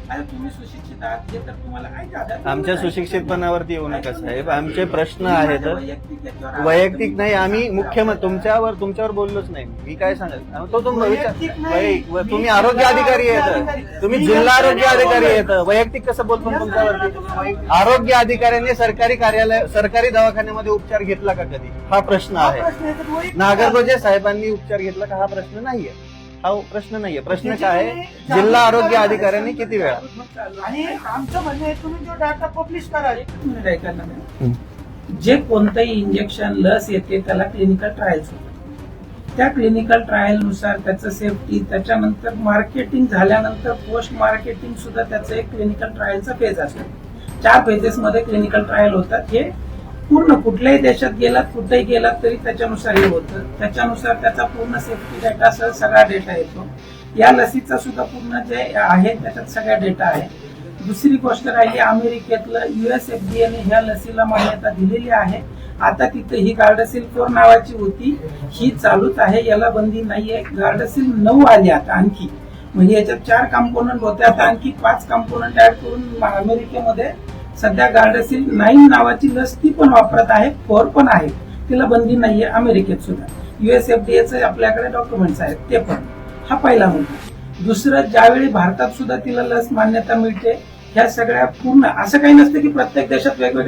आता तुम्ही सुशिक्षित आहात हे तर तुम्हाला ऐका आता. आमच्या सुशिक्षितपणावरती येऊ नका साहेब, आमचे प्रश्न तुम्ही आहेत. माझ्या वैयक्तिक याच्यावर वैयक्तिक आहात. नाही, आम्ही मुख्यमंत्री तुमच्यावर बोललोच नाही. मी काय सांगेल तो तुम्ही वैयक्तिक नाही. तुम्ही आरोग्य अधिकारी आहेत, तुम्ही जिल्हा आरोग्य अधिकारी आहेत, वैयक्तिक कसं बोलतो तुमच्यावरती? आरोग्य अधिकाऱ्यांनी सरकारी दवाखान्यामध्ये उपचार घेतला का कधी? हा प्रश्न हा आहे. प्रश्न आहे तर वैयक्तिक नागरगोजे साहेबांनी उपचार घेतला का? हा प्रश्न नाहीये. हा प्रश्न नाहीये. प्रश्न काय आहे? जिल्हा आरोग्य अधिकाऱ्यांनी किती वेळा? आणि आमचं म्हणणं आहे तुम्ही जो डाटा पब्लिश करा. एकच मिनिट ऐका ना. जे कोणतंही इंजेक्शन लस येते त्याला क्लिनिकल ट्रायल्स होतात. त्या क्लिनिकल ट्रायल नुसार त्याचं सेफ्टी, त्याच्यानंतर मार्केटिंग झाल्यानंतर पोस्ट मार्केटिंग सुद्धा त्याचं एक क्लिनिकल ट्रायलचा फेज असतो. 4 फेजेस मध्ये क्लिनिकल ट्रायल होतात. हे पूर्ण कुठल्याही देशात गेलात, कुठेही गेलात तरी त्याच्यानुसार हे होतं. त्याच्यानुसार त्याचा पूर्ण सेफ्टी डेटा सगळा डेटा येतो. या लसीचा सुद्धा पूर्ण जे आहे त्याच्यात सगळा डेटा आहे. दुसरी गोष्ट राहिली अमेरिकेतलं USFDA ने ह्या लसीला मान्यता दिलेली आहे. आता तिथे ही गार्डासिल 4 नावाची होती, ही चालूच आहे, याला बंदी नाहीये. गार्डासिल 9 आली आता आणखी, म्हणजे याच्यात 4 कॉम्पोनंट होते, आता आणखी 5 कॉम्पोनंट ऍड करून अमेरिकेमध्ये सध्या गार्डासिल 9 नावाची लस ती पण वापरत आहे. 4 पण आहे, तिला बंदी नाहीये अमेरिकेत सुद्धा. USFDA आपल्याकडे डॉक्युमेंट्स आहेत ते पण. हा पहिला मुद्दा. दुसरं, ज्यावेळी भारतात सुद्धा तिला लस मान्यता मिळते, ह्या सगळ्या पूर्ण असं काही नसतं की प्रत्येक देशात वेगवेगळ्या